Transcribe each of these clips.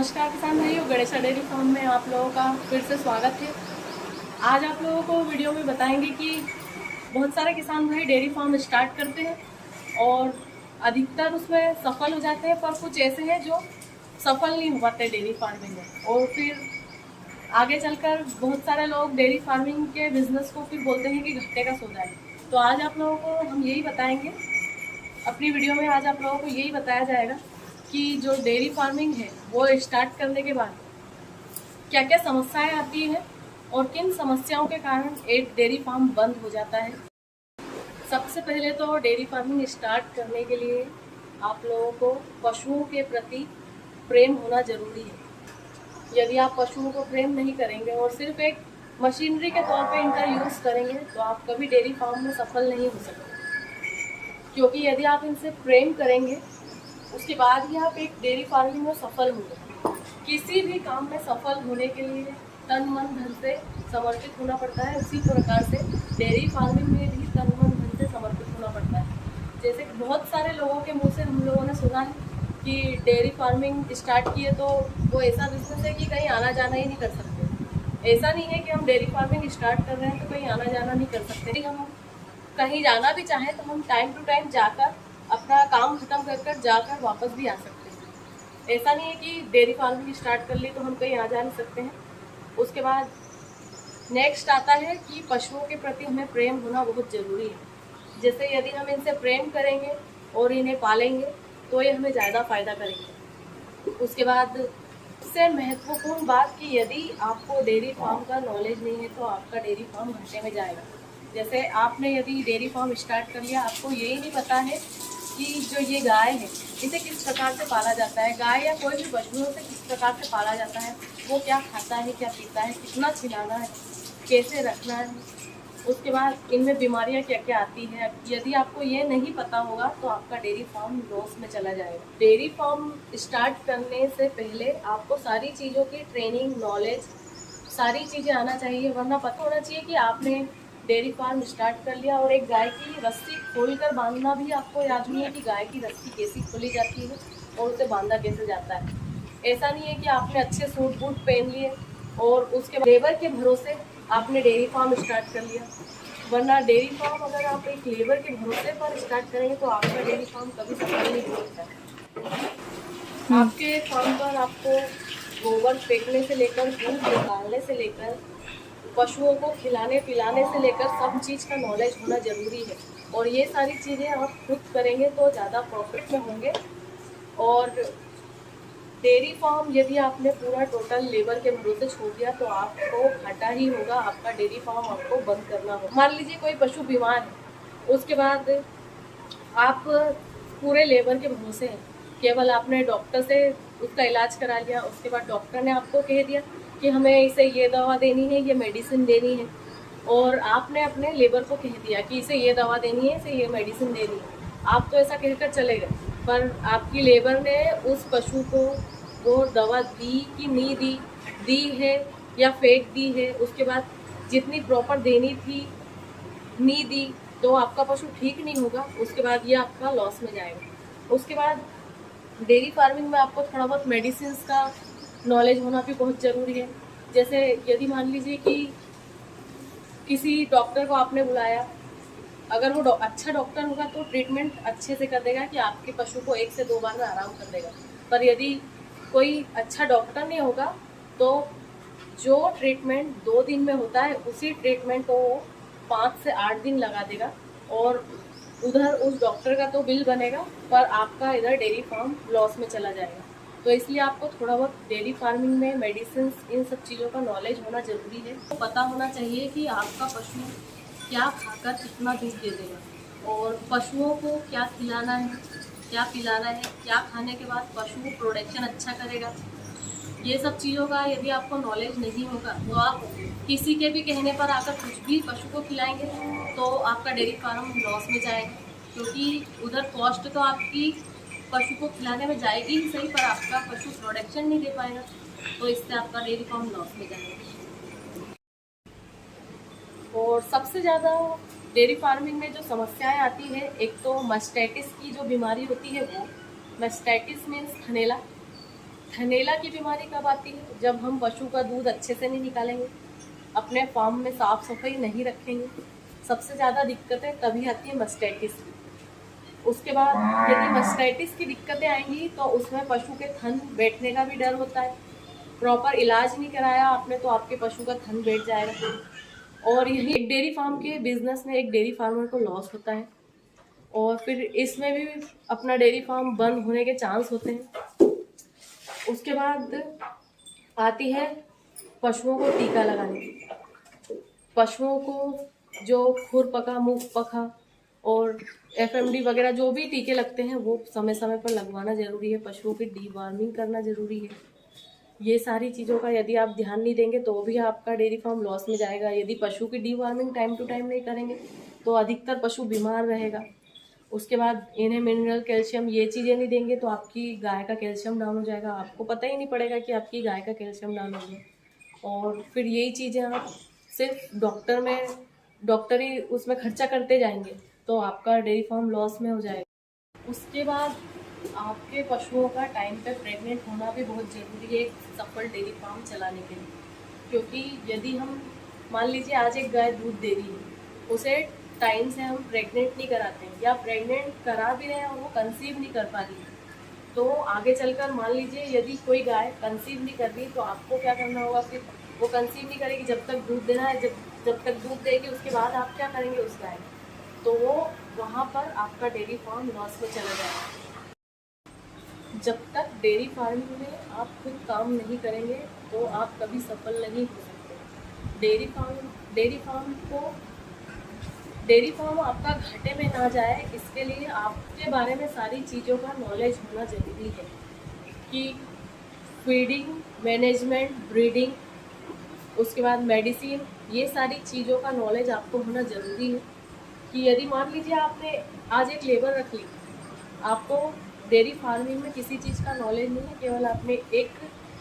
नमस्कार किसान भाइयों, गणेशा डेयरी फार्म में आप लोगों का फिर से स्वागत है। आज आप लोगों को वीडियो में बताएंगे कि बहुत सारे किसान भाई डेयरी फार्म स्टार्ट करते हैं और अधिकतर उसमें सफल हो जाते हैं, पर कुछ ऐसे हैं जो सफल नहीं हो पाते डेयरी फार्मिंग में, और फिर आगे चलकर बहुत सारे लोग डेयरी फार्मिंग के बिजनेस को फिर बोलते हैं कि घाटे का सौदा है। तो आज आप लोगों को हम यही बताएंगे, अपनी वीडियो में आज आप लोगों को यही बताया जाएगा कि जो डेयरी फार्मिंग है वो स्टार्ट करने के बाद क्या क्या समस्याएं आती है और किन समस्याओं के कारण एक डेयरी फार्म बंद हो जाता है। सबसे पहले तो डेयरी फार्मिंग स्टार्ट करने के लिए आप लोगों को पशुओं के प्रति प्रेम होना जरूरी है। यदि आप पशुओं को प्रेम नहीं करेंगे और सिर्फ एक मशीनरी के तौर पे इनका यूज़ करेंगे तो आप कभी डेयरी फार्म में सफल नहीं हो सकते, क्योंकि यदि आप इनसे प्रेम करेंगे उसके बाद ही आप एक डेयरी फार्मिंग में सफल होंगे। किसी भी काम में सफल होने के लिए तन मन धन से समर्पित होना पड़ता है, उसी प्रकार से डेयरी फार्मिंग में भी तन मन धन से समर्पित होना पड़ता है। जैसे बहुत सारे लोगों के मुंह से हम लोगों ने सुना है कि डेयरी फार्मिंग स्टार्ट किए तो वो ऐसा बिजनेस है कि कहीं आना जाना ही नहीं कर सकते। ऐसा नहीं है कि हम डेयरी फार्मिंग स्टार्ट कर रहे हैं तो कहीं आना जाना नहीं कर सकते। हम कहीं जाना भी चाहें तो हम टाइम टू टाइम जाकर अपना काम खत्म कर जाकर वापस भी आ सकते हैं। ऐसा नहीं है कि डेयरी फार्मिंग स्टार्ट कर ली तो हम कहीं आ जा नहीं सकते हैं। उसके बाद नेक्स्ट आता है कि पशुओं के प्रति हमें प्रेम होना बहुत ज़रूरी है। जैसे यदि हम इनसे प्रेम करेंगे और इन्हें पालेंगे तो ये हमें ज़्यादा फ़ायदा करेंगे। उसके बाद सबसे महत्वपूर्ण बात कि यदि आपको डेयरी फार्म का नॉलेज नहीं है तो आपका डेयरी फार्म घाटे में जाएगा। जैसे आपने यदि डेयरी फार्म स्टार्ट कर लिया, आपको यही नहीं पता है कि जो ये गाय है इसे किस प्रकार से पाला जाता है, गाय या कोई भी पशु है उसे किस प्रकार से पाला जाता है, वो क्या खाता है, क्या पीता है, कितना खिलाना है, कैसे रखना है। उसके बाद इनमें बीमारियां क्या क्या आती हैं। यदि आपको ये नहीं पता होगा तो आपका डेयरी फार्म लॉस में चला जाएगा। डेयरी फार्म स्टार्ट करने से पहले आपको सारी चीज़ों की ट्रेनिंग, नॉलेज, सारी चीज़ें आना चाहिए, वरना पता होना चाहिए कि आपने डेयरी फार्म स्टार्ट कर लिया और एक गाय की रस्सी खोलकर बांधना भी आपको याद नहीं है कि गाय की रस्सी कैसी खोली जाती है और उसे बांधा कैसे जाता है। ऐसा नहीं है कि आपने अच्छे सूट बूट पहन लिए और उसके बाद लेबर के भरोसे आपने डेयरी फार्म स्टार्ट कर लिया, वरना डेयरी फार्म अगर आप एक लेबर के भरोसे पर स्टार्ट करेंगे तो आपका डेयरी फार्म कभी सफल नहीं हो सकता। आपके फार्म पर आपको गोबर फेंकने से लेकर, दूध निकालने से लेकर, पशुओं को खिलाने पिलाने से लेकर सब चीज़ का नॉलेज होना ज़रूरी है। और ये सारी चीज़ें आप खुद करेंगे तो ज़्यादा प्रॉफिट में होंगे। और डेयरी फार्म यदि आपने पूरा टोटल लेबर के भरोसे छोड़ दिया तो आपको घाटा ही होगा, आपका डेयरी फार्म आपको बंद करना होगा। मान लीजिए कोई पशु बीमार है, उसके बाद आप पूरे लेबर के भरोसे हैं, केवल आपने डॉक्टर से उसका इलाज करा लिया, उसके बाद डॉक्टर ने आपको कह दिया कि हमें इसे ये दवा देनी है, ये मेडिसिन देनी है, और आपने अपने लेबर को कह दिया कि इसे ये दवा देनी है, इसे ये मेडिसिन देनी है। आप तो ऐसा कहकर चले गए, पर आपकी लेबर ने उस पशु को वो दवा दी कि नहीं दी, दी है या फेंक दी है, उसके बाद जितनी प्रॉपर देनी थी नहीं दी, तो आपका पशु ठीक नहीं होगा। उसके बाद ये आपका लॉस में जाएगा। उसके बाद डेयरी फार्मिंग में आपको थोड़ा बहुत मेडिसिन का नॉलेज होना भी बहुत ज़रूरी है। जैसे यदि मान लीजिए कि किसी डॉक्टर को आपने बुलाया, अगर वो अच्छा डॉक्टर होगा तो ट्रीटमेंट अच्छे से कर देगा कि आपके पशु को 1 से 2 बार में आराम कर देगा। पर यदि कोई अच्छा डॉक्टर नहीं होगा तो जो ट्रीटमेंट 2 दिन में होता है उसी ट्रीटमेंट को 5 से 8 दिन लगा देगा, और उधर उस डॉक्टर का तो बिल बनेगा पर आपका इधर डेयरी फार्म लॉस में चला जाएगा। तो इसलिए आपको थोड़ा बहुत डेयरी फार्मिंग में मेडिसिन, इन सब चीज़ों का नॉलेज होना ज़रूरी है। तो पता होना चाहिए कि आपका पशु क्या खाकर कितना दूध दे देगा, और पशुओं को क्या खिलाना है, क्या पिलाना है, क्या खाने के बाद पशु प्रोडक्शन अच्छा करेगा। ये सब चीज़ों का यदि आपको नॉलेज नहीं होगा तो आप किसी के भी कहने पर आकर कुछ भी पशु को खिलाएंगे तो आपका डेयरी फार्म लॉस में जाएगा, क्योंकि उधर कॉस्ट तो आपकी पशु को खिलाने में जाएगी ही सही, पर आपका पशु प्रोडक्शन नहीं दे पाएगा, तो इससे आपका डेयरी फार्म लॉस में जाएगा। और सबसे ज़्यादा डेयरी फार्मिंग में जो समस्याएं आती है, एक तो मास्टाइटिस की जो बीमारी होती है वो, मास्टाइटिस मीन्स थनैला। थनैला की बीमारी कब आती है? जब हम पशु का दूध अच्छे से नहीं निकालेंगे, अपने फार्म में साफ सफाई नहीं रखेंगे। सबसे ज़्यादा दिक्कतें तभी आती है मस्टाइटिस की। उसके बाद यदि मस्टाइटिस की दिक्कतें आएंगी तो उसमें पशु के थन बैठने का भी डर होता है। प्रॉपर इलाज नहीं कराया आपने तो आपके पशु का थन बैठ जाएगा। और यही एक डेयरी फार्म के बिजनेस में एक डेयरी फार्मर को लॉस होता है, और फिर इसमें भी अपना डेयरी फार्म बंद होने के चांस होते हैं। उसके बाद आती है पशुओं को टीका लगाने की। पशुओं को जो खुरपका, मुंह पका और एफएमडी वगैरह जो भी टीके लगते हैं वो समय समय पर लगवाना जरूरी है। पशुओं की डीवार्मिंग करना जरूरी है। ये सारी चीज़ों का यदि आप ध्यान नहीं देंगे तो भी आपका डेयरी फार्म लॉस में जाएगा। यदि पशु की डीवार्मिंग टाइम टू टाइम नहीं करेंगे तो अधिकतर पशु बीमार रहेगा। उसके बाद इन्हें मिनरल, कैल्शियम ये चीज़ें नहीं देंगे तो आपकी गाय का कैल्शियम डाउन हो जाएगा। आपको पता ही नहीं पड़ेगा कि आपकी गाय का कैल्शियम डाउन हो गया। और फिर यही चीज़ें आप सिर्फ डॉक्टरी उसमें खर्चा करते जाएंगे तो आपका डेयरी फार्म लॉस में हो जाएगा। उसके बाद आपके पशुओं का टाइम पे प्रेग्नेंट होना भी बहुत ज़रूरी है एक सफल डेयरी फार्म चलाने के लिए। क्योंकि यदि हम मान लीजिए आज एक गाय दूध दे रही है, उसे टाइम से हम प्रेग्नेंट नहीं कराते हैं या प्रेग्नेंट करा भी रहे हैं और वो कंसीव नहीं कर पा रही है, तो आगे चलकर मान लीजिए यदि कोई गाय कंसीव नहीं कर रही तो आपको क्या करना होगा? फिर वो कंसीव नहीं करेगी, जब तक दूध देना है, जब तक दूध देगी उसके बाद आप क्या करेंगे उस गाय में? तो वो वहाँ पर आपका डेयरी फार्म लॉस में चला जाएगा। जब तक डेयरी फार्मिंग में आप खुद काम नहीं करेंगे तो आप कभी सफल नहीं हो सकते। डेयरी फार्म आपका घाटे में ना जाए, इसके लिए आपके बारे में सारी चीज़ों का नॉलेज होना ज़रूरी है कि फीडिंग, मैनेजमेंट, ब्रीडिंग, उसके बाद मेडिसिन, ये सारी चीज़ों का नॉलेज आपको होना ज़रूरी है। कि यदि मान लीजिए आपने आज एक लेबर रख ली, आपको डेयरी फार्मिंग में किसी चीज़ का नॉलेज नहीं है, केवल आपने एक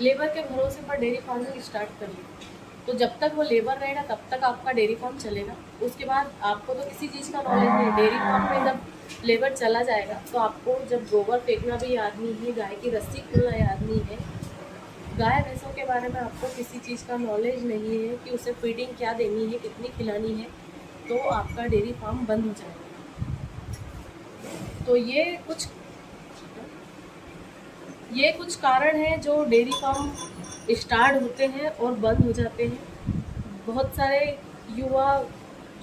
लेबर के भरोसे पर डेयरी फार्मिंग स्टार्ट कर ली, तो जब तक वो लेबर रहेगा तब तक आपका डेयरी फार्म चलेगा। उसके बाद आपको तो किसी चीज़ का नॉलेज नहीं है। डेयरी फार्म में जब लेबर चला जाएगा तो आपको जब गोबर फेंकना भी याद नहीं है, गाय की रस्सी खोलना याद नहीं है, गाय भैंसों के बारे में आपको किसी चीज़ का नॉलेज नहीं है कि उसे फीडिंग क्या देनी है, कितनी खिलानी है, तो आपका डेयरी फार्म बंद हो जाएगा। तो ये कुछ कारण हैं जो डेयरी फार्म स्टार्ट होते हैं और बंद हो जाते हैं। बहुत सारे युवा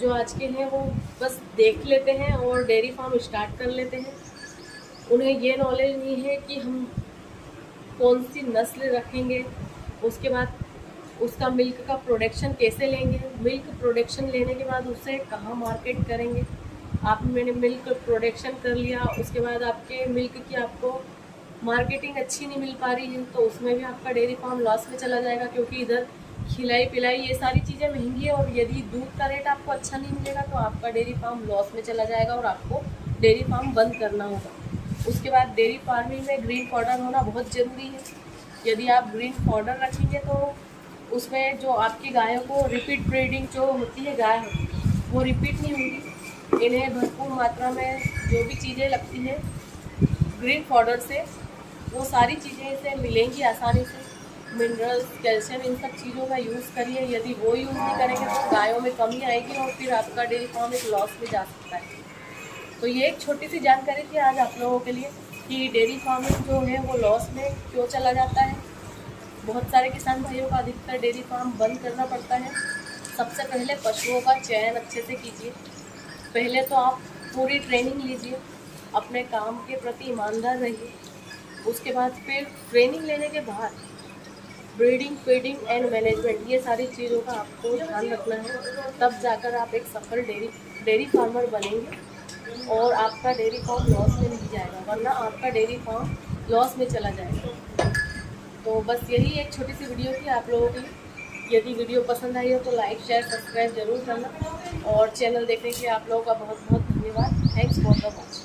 जो आज के हैं वो बस देख लेते हैं और डेयरी फार्म स्टार्ट कर लेते हैं। उन्हें ये नॉलेज नहीं है कि हम कौन सी नस्ल रखेंगे, उसके बाद उसका मिल्क का प्रोडक्शन कैसे लेंगे, मिल्क प्रोडक्शन लेने के बाद उसे कहाँ मार्केट करेंगे। आपने मिल्क प्रोडक्शन कर लिया, उसके बाद आपके मिल्क की आपको मार्केटिंग अच्छी नहीं मिल पा रही है तो उसमें भी आपका डेयरी फार्म लॉस में चला जाएगा। क्योंकि इधर खिलाई पिलाई ये सारी चीज़ें महंगी है और यदि दूध का रेट आपको अच्छा नहीं मिलेगा तो आपका डेयरी फार्म लॉस में चला जाएगा और आपको डेयरी फार्म बंद करना होगा। उसके बाद डेयरी फार्मिंग में ग्रीन फॉडर होना बहुत ज़रूरी है। यदि आप ग्रीन फॉडर रखेंगे तो उसमें जो आपकी गायों को रिपीट ब्रीडिंग जो होती है, गाय वो रिपीट नहीं होगी। इन्हें भरपूर मात्रा में जो भी चीज़ें लगती हैं ग्रीन फॉडर से, वो सारी चीज़ें इसे मिलेंगी आसानी से। मिनरल्स, कैल्शियम, इन सब चीज़ों का यूज़ करिए। यदि वो यूज़ नहीं करेंगे तो गायों में कमी आएगी और फिर आपका डेयरी फार्म एक लॉस में जा सकता है। तो ये एक छोटी सी जानकारी थी आज आप लोगों के लिए कि डेयरी फार्मिंग जो है वो लॉस में क्यों चला जाता है। बहुत सारे किसान भाइयों का अधिकतर डेयरी फार्म बंद करना पड़ता है। सबसे पहले पशुओं का चयन अच्छे से कीजिए। पहले तो आप पूरी ट्रेनिंग लीजिए, अपने काम के प्रति ईमानदार रहिए। उसके बाद फिर ट्रेनिंग लेने के बाद ब्रीडिंग, फीडिंग एंड मैनेजमेंट, ये सारी चीज़ों का आपको ध्यान रखना है। तब जाकर आप एक सफल डेयरी फार्मर बनेंगे और आपका डेयरी फार्म लॉस में नहीं जाएगा, वरना आपका डेयरी फार्म लॉस में चला जाएगा। तो बस यही एक छोटी सी वीडियो थी आप लोगों के लिए। यदि वीडियो पसंद आई हो तो लाइक, शेयर, सब्सक्राइब जरूर करना और चैनल देखने के लिए आप लोगों का बहुत बहुत धन्यवाद। Thanks for the watch.